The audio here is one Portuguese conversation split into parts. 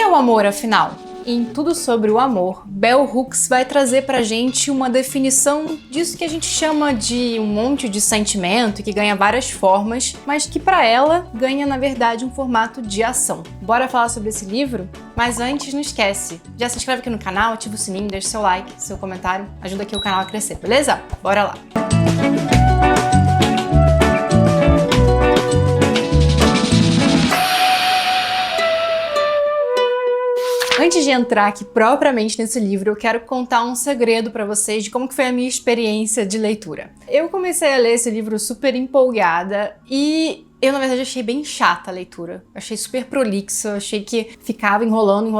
o amor, afinal? Em Tudo Sobre o Amor, Bell Hooks vai trazer pra gente uma definição disso que a gente chama de um monte de sentimento, que ganha várias formas, mas que pra ela ganha, na verdade, um formato de ação. Bora falar sobre esse livro? Mas antes, não esquece, já se inscreve aqui no canal, ativa o sininho, deixa seu like, seu comentário, ajuda aqui o canal a crescer, beleza? Bora lá! Antes de entrar aqui propriamente nesse livro, eu quero contar um segredo pra vocês de como que foi a minha experiência de leitura. Eu comecei a ler esse livro super empolgada e eu, na verdade, achei bem chata a leitura. Achei super prolixa, achei que ficava enrolando.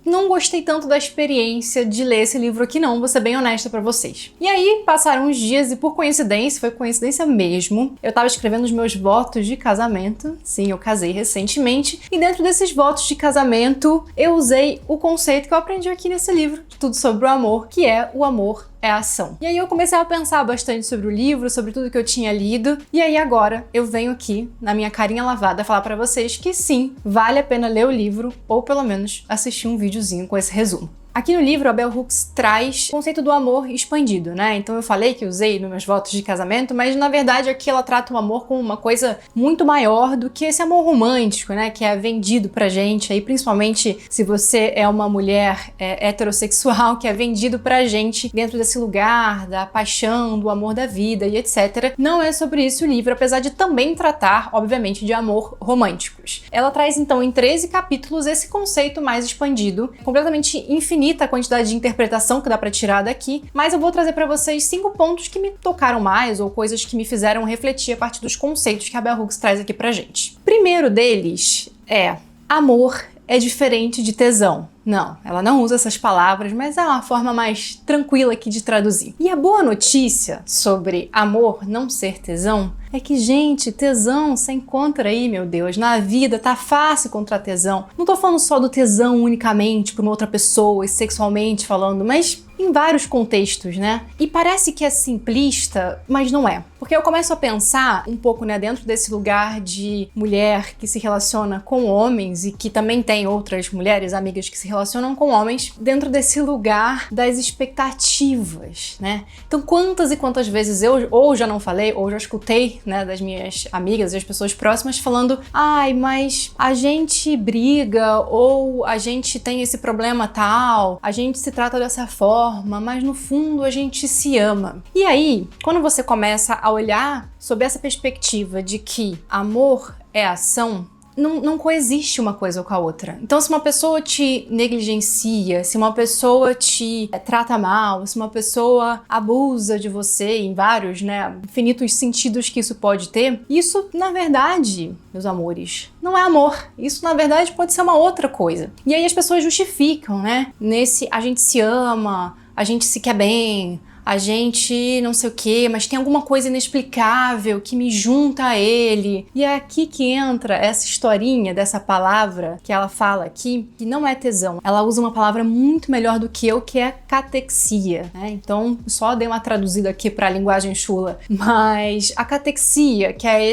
Não gostei tanto da experiência de ler esse livro aqui não, vou ser bem honesta pra vocês. E aí, passaram uns dias e por coincidência, foi coincidência mesmo, eu tava escrevendo os meus votos de casamento. Sim, eu casei recentemente. E dentro desses votos de casamento, eu usei o conceito que eu aprendi aqui nesse livro, de Tudo Sobre o Amor, que é o amor é ação. E aí eu comecei a pensar bastante sobre o livro, sobre tudo que eu tinha lido, e aí agora eu venho aqui, na minha carinha lavada, falar pra vocês que sim, vale a pena ler o livro, ou pelo menos assistir um videozinho com esse resumo. Aqui no livro, a Bell Hooks traz o conceito do amor expandido, né? Então eu falei que usei nos meus votos de casamento, mas na verdade aqui ela trata o amor como uma coisa muito maior do que esse amor romântico, né? Que é vendido pra gente, aí principalmente se você é uma mulher heterossexual, que é vendido pra gente dentro desse lugar da paixão, do amor da vida e etc. Não é sobre isso o livro, apesar de também tratar, obviamente, de amor românticos. Ela traz então em 13 capítulos esse conceito mais expandido, completamente infinito a quantidade de interpretação que dá pra tirar daqui, mas eu vou trazer pra vocês 5 pontos que me tocaram mais ou coisas que me fizeram refletir a partir dos conceitos que a Bell Hooks traz aqui pra gente. Primeiro deles é: amor é diferente de tesão. Não, ela não usa essas palavras, mas é uma forma mais tranquila aqui de traduzir. E a boa notícia sobre amor não ser tesão é que, gente, tesão você encontra aí, meu Deus, na vida, tá fácil encontrar tesão. Não tô falando só do tesão unicamente por uma outra pessoa e sexualmente falando, mas em vários contextos, né? E parece que é simplista, mas não é. Porque eu começo a pensar um pouco, né, dentro desse lugar de mulher que se relaciona com homens e que também tem outras mulheres, amigas que se relacionam com homens, dentro desse lugar das expectativas, né? Então quantas e quantas vezes eu ou já não falei, ou já escutei, né, das minhas amigas e as pessoas próximas falando: ai, mas a gente briga, ou a gente tem esse problema tal, a gente se trata dessa forma, mas no fundo a gente se ama. E aí, quando você começa a olhar sob essa perspectiva de que amor é ação, não coexiste uma coisa com a outra. Então, se uma pessoa te negligencia, se uma pessoa te trata mal, se uma pessoa abusa de você em vários, né, infinitos sentidos que isso pode ter, isso, na verdade, meus amores, não é amor. Isso, na verdade, pode ser uma outra coisa. E aí as pessoas justificam, né? Nesse a gente se ama, a gente se quer bem, a gente não sei o que, mas tem alguma coisa inexplicável que me junta a ele. E é aqui que entra essa historinha dessa palavra que ela fala aqui, que não é tesão. Ela usa uma palavra muito melhor do que eu, que é catexia, né? Então, só dei uma traduzida aqui pra linguagem chula. Mas a catexia, que é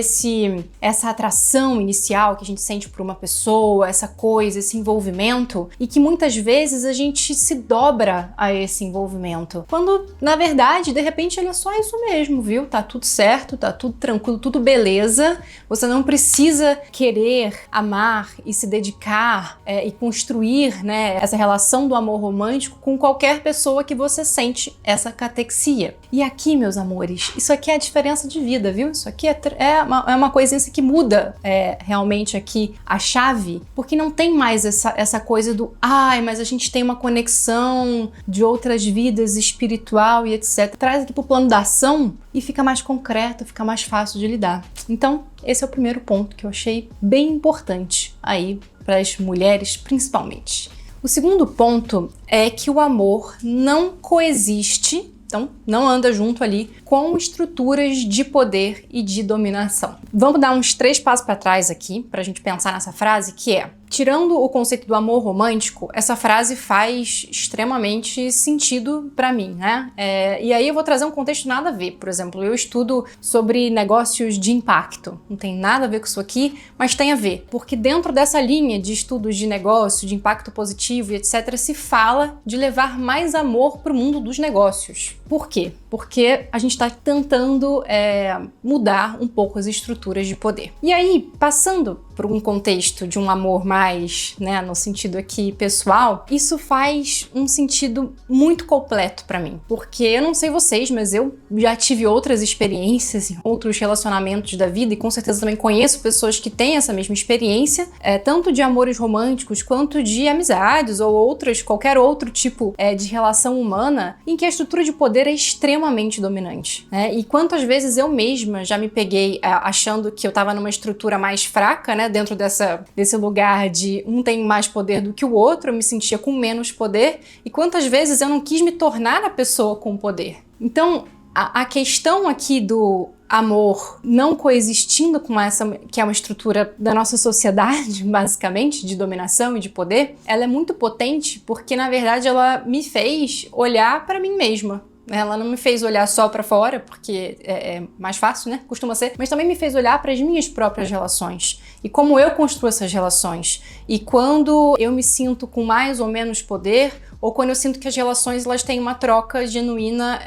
essa atração inicial que a gente sente por uma pessoa, essa coisa, esse envolvimento, e que muitas vezes a gente se dobra a esse envolvimento. Quando, na verdade, de repente, ele é só isso mesmo, viu? Tá tudo certo, tá tudo tranquilo, tudo beleza. Você não precisa querer amar e se dedicar e construir, né, essa relação do amor romântico com qualquer pessoa que você sente essa catexia. E aqui, meus amores, isso aqui é a diferença de vida, viu? Isso aqui é uma coisinha assim que muda realmente aqui a chave, porque não tem mais essa coisa do ai, mas a gente tem uma conexão de outras vidas espiritual e etc. Traz aqui pro plano da ação e fica mais concreto, fica mais fácil de lidar. Então, esse é o primeiro ponto que eu achei bem importante aí para as mulheres, principalmente. O segundo ponto é que o amor não coexiste, então não anda junto ali com estruturas de poder e de dominação. Vamos dar uns 3 passos para trás aqui, para a gente pensar nessa frase, que é: tirando o conceito do amor romântico, essa frase faz extremamente sentido pra mim, né? E aí eu vou trazer um contexto nada a ver. Por exemplo, eu estudo sobre negócios de impacto. Não tem nada a ver com isso aqui, mas tem a ver. Porque dentro dessa linha de estudos de negócio, de impacto positivo e etc., se fala de levar mais amor pro mundo dos negócios. Por quê? Porque a gente está tentando mudar um pouco as estruturas de poder. E aí, passando por um contexto de um amor mais, né, no sentido aqui pessoal, isso faz um sentido muito completo pra mim. Porque eu não sei vocês, mas eu já tive outras experiências em outros relacionamentos da vida e com certeza também conheço pessoas que têm essa mesma experiência, tanto de amores românticos quanto de amizades ou qualquer outro tipo de relação humana em que a estrutura de poder é extremamente dominante, né? E quantas vezes eu mesma já me peguei achando que eu tava numa estrutura mais fraca, né? Dentro desse lugar de um tem mais poder do que o outro, eu me sentia com menos poder, e quantas vezes eu não quis me tornar a pessoa com poder. Então, a questão aqui do amor não coexistindo com essa, que é uma estrutura da nossa sociedade, basicamente, de dominação e de poder, ela é muito potente porque, na verdade, ela me fez olhar para mim mesma. Ela não me fez olhar só pra fora, porque é mais fácil, né? Costuma ser. Mas também me fez olhar para as minhas próprias relações. E como eu construo essas relações. E quando eu me sinto com mais ou menos poder, ou quando eu sinto que as relações elas têm uma troca genuína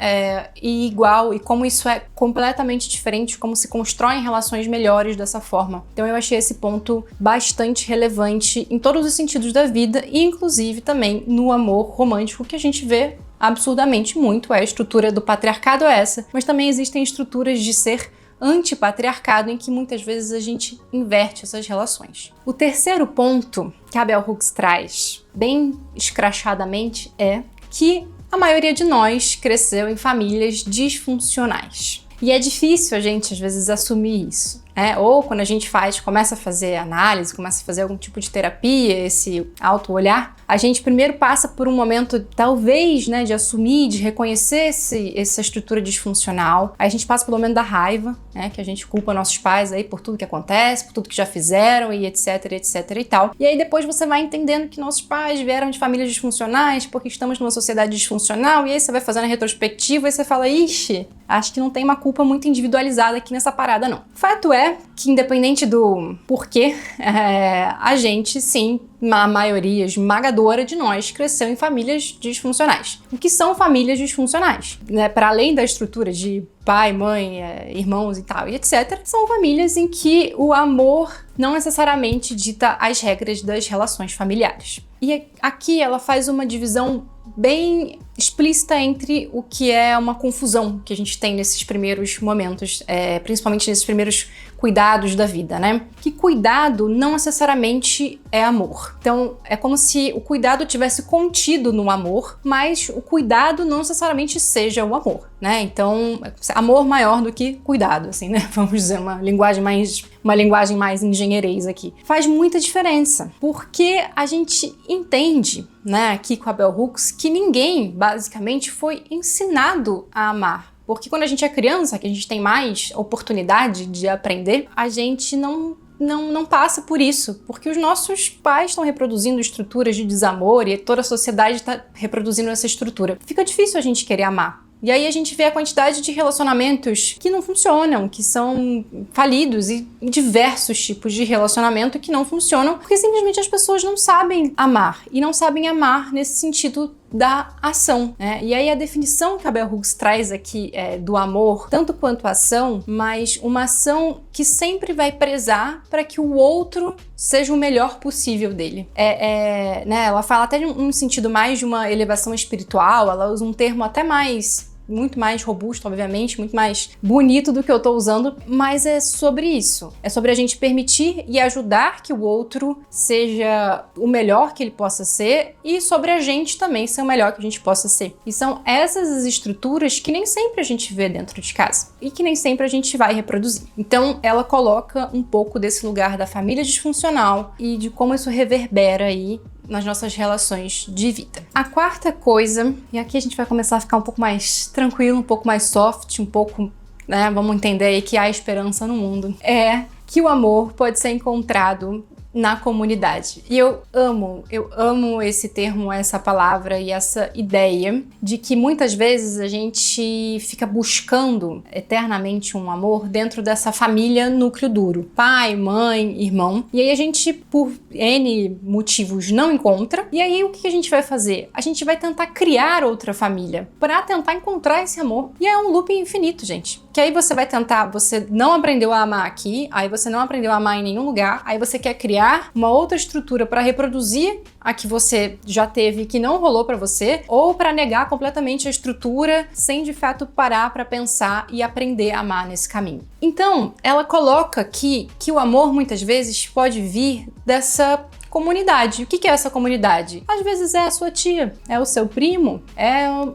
e igual. E como isso é completamente diferente, como se constroem relações melhores dessa forma. Então eu achei esse ponto bastante relevante em todos os sentidos da vida. E inclusive também no amor romântico que a gente vê absurdamente muito, a estrutura do patriarcado é essa, mas também existem estruturas de ser antipatriarcado em que muitas vezes a gente inverte essas relações. O terceiro ponto que a Bell Hooks traz, bem escrachadamente, é que a maioria de nós cresceu em famílias disfuncionais. E é difícil a gente, às vezes, assumir isso. Ou quando a gente começa a fazer análise, começa a fazer algum tipo de terapia, esse auto-olhar, a gente primeiro passa por um momento, talvez, né, de assumir, de reconhecer essa estrutura disfuncional. Aí a gente passa pelo momento da raiva, né, que a gente culpa nossos pais aí por tudo que acontece, por tudo que já fizeram e etc e tal. E aí depois você vai entendendo que nossos pais vieram de famílias disfuncionais porque estamos numa sociedade disfuncional, e aí você vai fazendo a retrospectiva e você fala, ixi, acho que não tem uma culpa muito individualizada aqui nessa parada, não. Fato é que, independente do porquê, a gente, sim, a maioria esmagadora de nós cresceu em famílias disfuncionais. O que são famílias disfuncionais? Para além da estrutura de pai, mãe, irmãos e tal, e etc., são famílias em que o amor não necessariamente dita as regras das relações familiares. E aqui ela faz uma divisão bem explícita entre o que é uma confusão que a gente tem nesses primeiros momentos, principalmente nesses primeiros cuidados da vida, né? Que cuidado não necessariamente é amor. Então, é como se o cuidado tivesse contido no amor, mas o cuidado não necessariamente seja o amor, né? Então, amor maior do que cuidado, assim, né? Vamos dizer uma linguagem mais engenheirês aqui. Faz muita diferença, porque a gente entende, né, aqui com a Bell Hooks, que ninguém, basicamente, foi ensinado a amar. Porque quando a gente é criança, que a gente tem mais oportunidade de aprender, a gente não passa por isso, porque os nossos pais estão reproduzindo estruturas de desamor e toda a sociedade está reproduzindo essa estrutura. Fica difícil a gente querer amar. E aí a gente vê a quantidade de relacionamentos que não funcionam, que são falidos, e diversos tipos de relacionamento que não funcionam, porque simplesmente as pessoas não sabem amar. E não sabem amar nesse sentido da ação, né? E aí a definição que a Bell Hooks traz aqui do amor, tanto quanto a ação, mas uma ação que sempre vai prezar para que o outro seja o melhor possível dele. Né? Ela fala até de um sentido mais de uma elevação espiritual, ela usa um termo até muito mais robusto, obviamente, muito mais bonito do que eu tô usando, mas é sobre isso. É sobre a gente permitir e ajudar que o outro seja o melhor que ele possa ser, e sobre a gente também ser o melhor que a gente possa ser. E são essas as estruturas que nem sempre a gente vê dentro de casa e que nem sempre a gente vai reproduzir. Então, ela coloca um pouco desse lugar da família disfuncional e de como isso reverbera aí nas nossas relações de vida. A quarta coisa, e aqui a gente vai começar a ficar um pouco mais tranquilo, um pouco mais soft, um pouco, né, vamos entender aí que há esperança no mundo, é que o amor pode ser encontrado na comunidade. E eu amo esse termo, essa palavra e essa ideia de que muitas vezes a gente fica buscando eternamente um amor dentro dessa família núcleo duro. Pai, mãe, irmão. E aí a gente, por N motivos, não encontra. E aí o que a gente vai fazer? A gente vai tentar criar outra família para tentar encontrar esse amor. E é um loop infinito, gente. Que aí você vai tentar, você não aprendeu a amar aqui, aí você não aprendeu a amar em nenhum lugar, aí você quer criar uma outra estrutura para reproduzir a que você já teve que não rolou para você, ou para negar completamente a estrutura sem de fato parar para pensar e aprender a amar nesse caminho. Então, ela coloca aqui que o amor muitas vezes pode vir dessa comunidade. O que é essa comunidade? Às vezes é a sua tia, é o seu primo,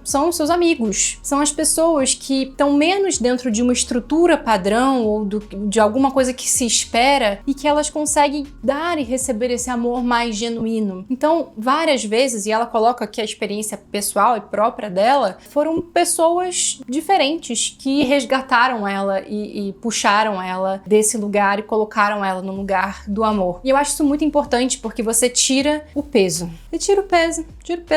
são os seus amigos, são as pessoas que estão menos dentro de uma estrutura padrão ou de alguma coisa que se espera e que elas conseguem dar e receber esse amor mais genuíno. Então, várias vezes, e ela coloca aqui a experiência pessoal e própria dela, foram pessoas diferentes que resgataram ela e puxaram ela desse lugar e colocaram ela no lugar do amor. E eu acho isso muito importante porque você tira o peso. Você tira o peso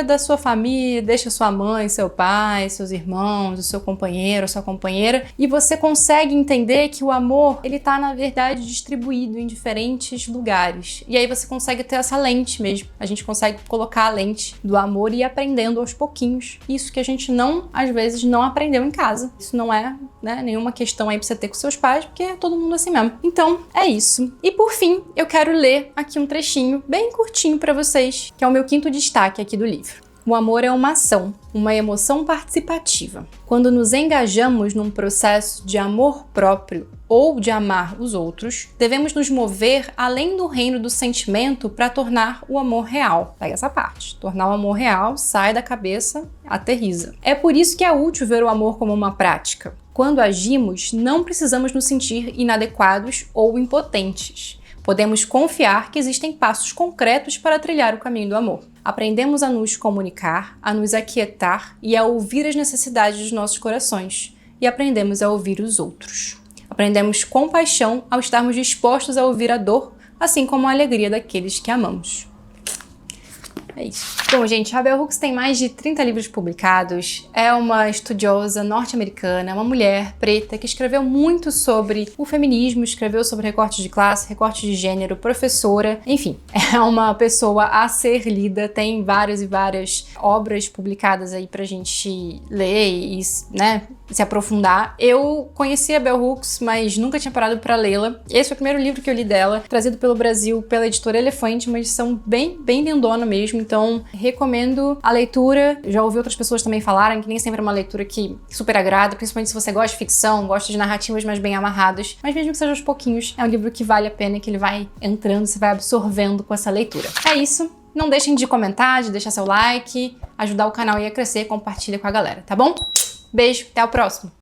da sua família, deixa sua mãe, seu pai, seus irmãos, o seu companheiro, a sua companheira, e você consegue entender que o amor, ele tá, na verdade, distribuído em diferentes lugares. E aí você consegue ter essa lente mesmo. A gente consegue colocar a lente do amor e ir aprendendo aos pouquinhos. Isso que a gente às vezes, não aprendeu em casa. Isso não é, nenhuma questão aí pra você ter com seus pais, porque é todo mundo assim mesmo. Então, é isso. E por fim, eu quero ler aqui um trechinho bem curtinho para vocês, que é o meu quinto destaque aqui do livro. O amor é uma ação, uma emoção participativa. Quando nos engajamos num processo de amor próprio ou de amar os outros, devemos nos mover além do reino do sentimento para tornar o amor real. Pega essa parte. Tornar o amor real, sai da cabeça, aterriza. É por isso que é útil ver o amor como uma prática. Quando agimos, não precisamos nos sentir inadequados ou impotentes. Podemos confiar que existem passos concretos para trilhar o caminho do amor. Aprendemos a nos comunicar, a nos aquietar e a ouvir as necessidades dos nossos corações. E aprendemos a ouvir os outros. Aprendemos compaixão ao estarmos dispostos a ouvir a dor, assim como a alegria daqueles que amamos. É isso. Bom, gente, a Bell Hooks tem mais de 30 livros publicados, é uma estudiosa norte-americana, uma mulher preta que escreveu muito sobre o feminismo, escreveu sobre recortes de classe, recortes de gênero, professora, enfim, é uma pessoa a ser lida, tem várias e várias obras publicadas aí pra gente ler e, se aprofundar. Eu conheci a Bell Hooks, mas nunca tinha parado pra lê-la. Esse foi o primeiro livro que eu li dela, trazido pelo Brasil pela editora Elefante, uma edição bem lindona mesmo, então recomendo a leitura. Já ouvi outras pessoas também falarem que nem sempre é uma leitura que super agrada, principalmente se você gosta de ficção, gosta de narrativas mais bem amarradas, mas mesmo que seja aos pouquinhos, é um livro que vale a pena e que ele vai entrando, você vai absorvendo com essa leitura. É isso. Não deixem de comentar, de deixar seu like, ajudar o canal a crescer, compartilha com a galera, tá bom? Beijo, até o próximo!